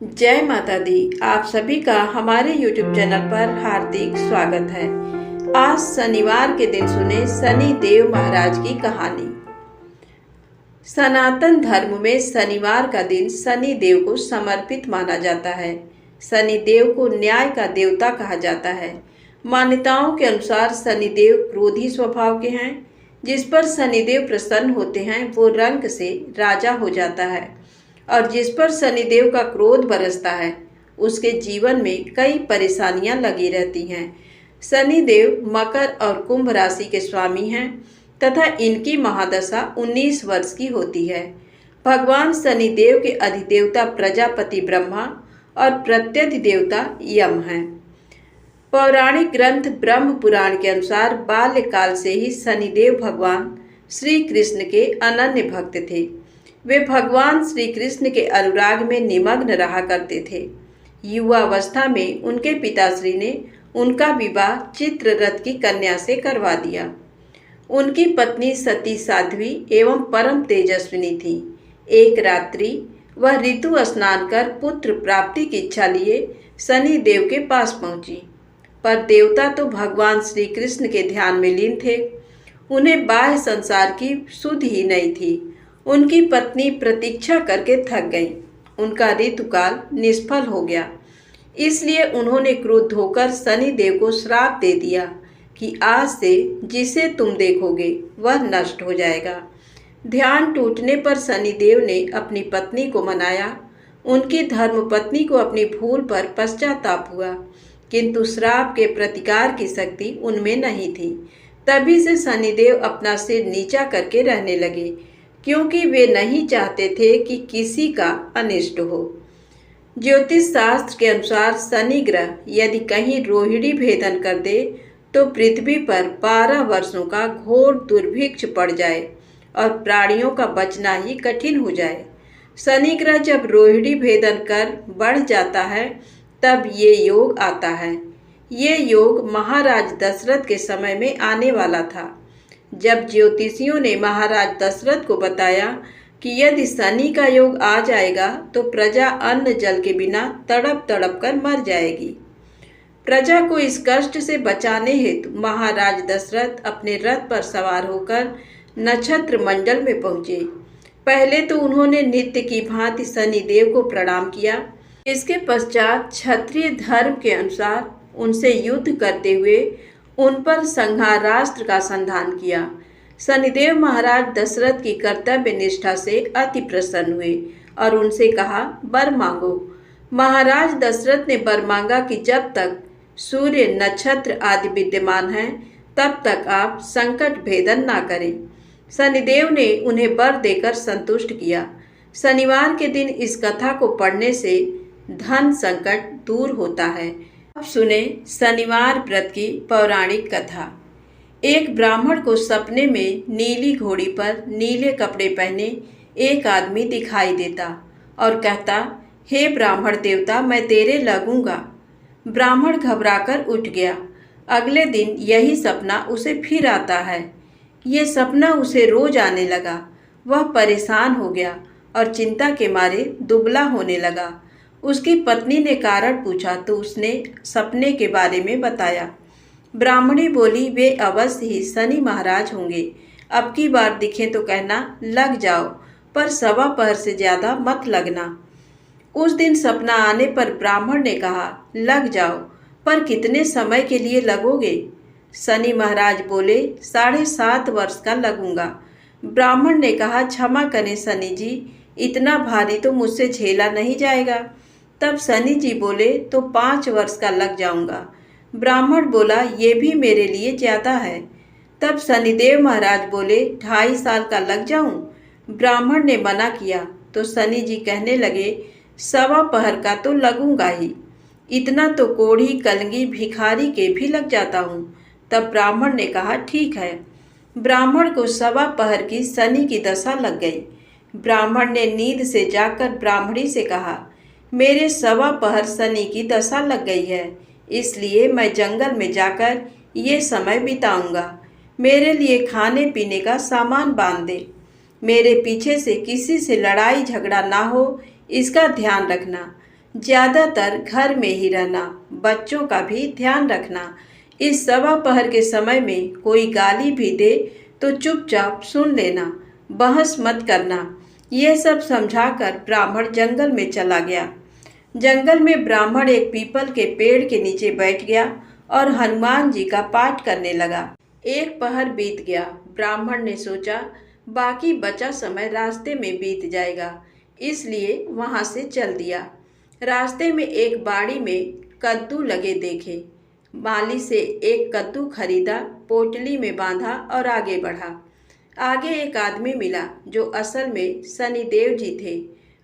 जय माता दी। आप सभी का हमारे YouTube चैनल पर हार्दिक स्वागत है। आज शनिवार के दिन सुने शनि देव महाराज की कहानी। सनातन धर्म में शनिवार का दिन शनि देव को समर्पित माना जाता है। शनि देव को न्याय का देवता कहा जाता है। मान्यताओं के अनुसार शनि देव क्रोधी स्वभाव के हैं। जिस पर शनिदेव प्रसन्न होते हैं वो रंक से राजा हो जाता है, और जिस पर शनिदेव का क्रोध बरसता है उसके जीवन में कई परेशानियां लगी रहती हैं। शनिदेव मकर और कुंभ राशि के स्वामी हैं तथा इनकी महादशा 19 वर्ष की होती है। भगवान शनिदेव के अधिदेवता प्रजापति ब्रह्मा और प्रत्यधिदेवता यम हैं। पौराणिक ग्रंथ ब्रह्म पुराण के अनुसार बाल्यकाल से ही शनिदेव भगवान श्री कृष्ण के अनन्य भक्त थे। वे भगवान श्री कृष्ण के अनुराग में निमग्न रहा करते थे। युवावस्था में उनके पिताश्री ने उनका विवाह चित्ररथ की कन्या से करवा दिया। उनकी पत्नी सती साध्वी एवं परम तेजस्विनी थी। एक रात्रि वह ऋतु स्नान कर पुत्र प्राप्ति की इच्छा लिए शनि देव के पास पहुंची, पर देवता तो भगवान श्री कृष्ण के ध्यान में लीन थे। उन्हें बाह्य संसार की सुध ही नहीं थी। उनकी पत्नी प्रतीक्षा करके थक गई। उनका ऋतुकाल निष्फल हो गया। इसलिए उन्होंने क्रुद्ध होकर शनि देव को श्राप दे दिया कि आज से जिसे तुम देखोगे वह नष्ट हो जाएगा। ध्यान टूटने पर शनि देव ने अपनी पत्नी को मनाया। उनकी धर्मपत्नी को अपनी भूल पर पश्चाताप हुआ, किंतु श्राप के प्रतिकार की शक्ति उनमें नहीं थी। तभी से शनिदेव अपना सिर नीचा करके रहने लगे, क्योंकि वे नहीं चाहते थे कि किसी का अनिष्ट हो। ज्योतिष शास्त्र के अनुसार शनि ग्रह यदि कहीं रोहिणी भेदन कर दे तो पृथ्वी पर 12 वर्षों का घोर दुर्भिक्ष पड़ जाए और प्राणियों का बचना ही कठिन हो जाए। शनि ग्रह जब रोहिणी भेदन कर बढ़ जाता है तब ये योग आता है। ये योग महाराज दशरथ के समय में आने वाला था। जब ज्योतिषियों ने महाराज दशरथ को बताया कि यदि शनि का योग आ जाएगा तो प्रजा अन्न जल के बिना तड़प तड़प कर मर जाएगी। प्रजा को इस कष्ट से बचाने हेतु महाराज दशरथ अपने रथ पर सवार होकर नक्षत्र मंडल में पहुंचे। पहले तो उन्होंने नित्य की भांति शनि देव को प्रणाम किया। इसके पश्चात क्षत्रिय धर्म के अनुसार उनसे युद्ध करते हुए उन पर संहारास्त्र का संधान किया। शनिदेव महाराज दशरथ की कर्तव्य निष्ठा से अति प्रसन्न हुए और उनसे कहा, वर मांगो। महाराज दशरथ ने वर मांगा कि जब तक सूर्य नक्षत्र आदि विद्यमान हैं तब तक आप संकट भेदन ना करें। शनिदेव ने उन्हें वर देकर संतुष्ट किया। शनिवार के दिन इस कथा को पढ़ने से धन संकट दूर होता है। अब सुने शनिवार व्रत की पौराणिक कथा। एक ब्राह्मण को सपने में नीली घोड़ी पर नीले कपड़े पहने एक आदमी दिखाई देता और कहता, हे ब्राह्मण देवता, मैं तेरे लगूंगा। ब्राह्मण घबराकर उठ गया। अगले दिन यही सपना उसे फिर आता है। ये सपना उसे रोज आने लगा। वह परेशान हो गया और चिंता के मारे दुबला होने लगा। उसकी पत्नी ने कारण पूछा तो उसने सपने के बारे में बताया। ब्राह्मणी बोली, वे अवश्य ही शनि महाराज होंगे। अब की बार दिखे तो कहना लग जाओ, पर 1:15 से ज्यादा मत लगना। उस दिन सपना आने पर ब्राह्मण ने कहा, लग जाओ, पर कितने समय के लिए लगोगे? शनि महाराज बोले, 7.5 वर्ष का लगूंगा। ब्राह्मण ने कहा, क्षमा करें शनि जी, इतना भारी तो मुझसे झेला नहीं जाएगा। तब शनि जी बोले, तो 5 वर्ष का लग जाऊंगा। ब्राह्मण बोला, ये भी मेरे लिए ज्यादा है। तब शनिदेव महाराज बोले, 2.5 साल का लग जाऊं? ब्राह्मण ने मना किया तो शनि जी कहने लगे, 1.15 का तो लगूंगा ही। इतना तो कोढ़ी कलंगी भिखारी के भी लग जाता हूँ। तब ब्राह्मण ने कहा, ठीक है। ब्राह्मण को 1.15 की शनि की दशा लग गई। ब्राह्मण ने नींद से जाकर ब्राह्मणी से कहा, मेरे 1.15 शनि की दशा लग गई है, इसलिए मैं जंगल में जाकर ये समय बिताऊंगा। मेरे लिए खाने पीने का सामान बांध दे। मेरे पीछे से किसी से लड़ाई झगड़ा ना हो, इसका ध्यान रखना। ज्यादातर घर में ही रहना, बच्चों का भी ध्यान रखना। इस सवा पहर के समय में कोई गाली भी दे तो चुपचाप सुन लेना, बहस मत करना। ये सब समझाकर ब्राह्मण जंगल में चला गया। जंगल में ब्राह्मण एक पीपल के पेड़ के नीचे बैठ गया और हनुमान जी का पाठ करने लगा। एक पहर बीत गया। ब्राह्मण ने सोचा बाकी बचा समय रास्ते में बीत जाएगा, इसलिए वहां से चल दिया। रास्ते में एक बाड़ी में कद्दू लगे देखे। माली से एक कद्दू खरीदा, पोटली में बांधा और आगे बढ़ा। आगे एक आदमी मिला जो असल में शनिदेव जी थे।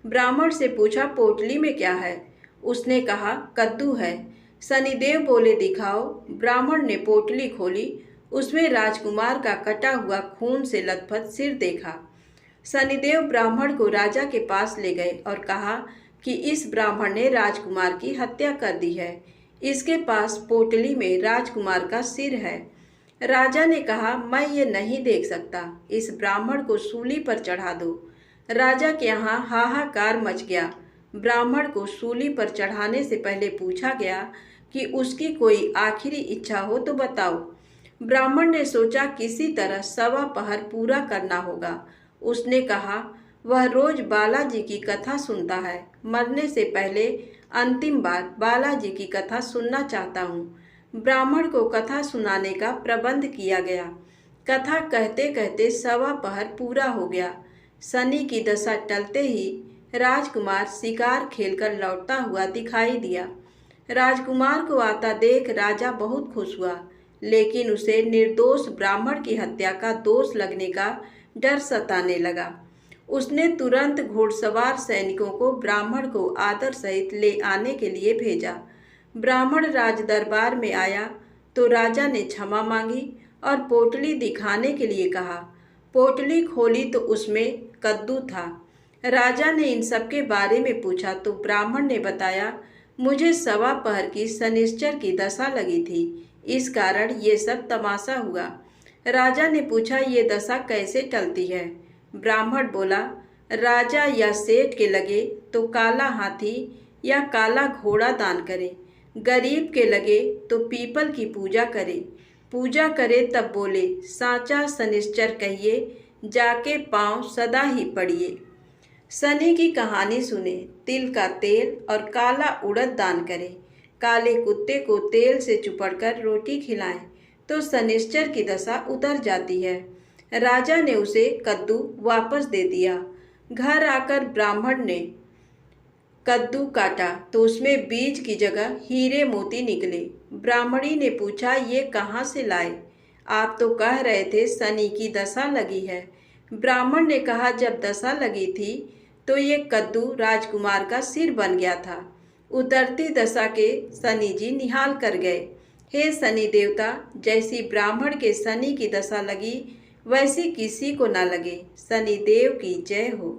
ब्राह्मण से पूछा पोटली में क्या है? उसने कहा कद्दू है। शनिदेव बोले दिखाओ। ब्राह्मण ने पोटली खोली। उसमें राजकुमार का कटा हुआ खून से लथपथ सिर देखा। शनिदेव ब्राह्मण को राजा के पास ले गए और कहा कि इस ब्राह्मण ने राजकुमार की हत्या कर दी है। इसके पास पोटली में राजकुमार का सिर है। राजा ने कहा मैं ये नहीं देख सकता, इस ब्राह्मण को सूली पर चढ़ा दो। राजा के यहाँ हाहाकार मच गया। ब्राह्मण को सूली पर चढ़ाने से पहले पूछा गया कि उसकी कोई आखिरी इच्छा हो तो बताओ। ब्राह्मण ने सोचा किसी तरह सवा पहर पूरा करना होगा। उसने कहा वह रोज बालाजी की कथा सुनता है, मरने से पहले अंतिम बार बालाजी की कथा सुनना चाहता हूँ। ब्राह्मण को कथा सुनाने का प्रबंध किया गया। कथा कहते कहते सवा पहर पूरा हो गया। शनि की दशा टलते ही राजकुमार शिकार खेलकर लौटता हुआ दिखाई दिया। राजकुमार को आता देख राजा बहुत खुश हुआ, लेकिन उसे निर्दोष ब्राह्मण की हत्या का दोष लगने का डर सताने लगा। उसने तुरंत घोड़सवार सैनिकों को ब्राह्मण को आदर सहित ले आने के लिए भेजा। ब्राह्मण राज दरबार में आया तो राजा ने क्षमा मांगी और पोटली दिखाने के लिए कहा। पोटली खोली तो उसमें कद्दू था। राजा ने इन सब के बारे में पूछा तो ब्राह्मण ने बताया मुझे सवा पहर की शनिश्चर की दशा लगी थी, इस कारण ये सब तमाशा हुआ। राजा ने पूछा ये दशा कैसे टलती है? ब्राह्मण बोला राजा या सेठ के लगे तो काला हाथी या काला घोड़ा दान करे, गरीब के लगे तो पीपल की पूजा करे। पूजा करे तब बोले साचा शनिश्चर कहिए, जाके पाँव सदा ही पड़िए। शनि की कहानी सुने, तिल का तेल और काला उड़द दान करें, काले कुत्ते को तेल से चुपड़कर रोटी खिलाएं तो शनिश्चर की दशा उतर जाती है। राजा ने उसे कद्दू वापस दे दिया। घर आकर ब्राह्मण ने कद्दू काटा तो उसमें बीज की जगह हीरे मोती निकले। ब्राह्मणी ने पूछा ये कहाँ से लाए? आप तो कह रहे थे शनि की दशा लगी है। ब्राह्मण ने कहा जब दशा लगी थी तो ये कद्दू राजकुमार का सिर बन गया था। उतरती दशा के शनि जी निहाल कर गए। हे शनि देवता, जैसी ब्राह्मण के शनि की दशा लगी वैसी किसी को न लगे। शनि देव की जय हो।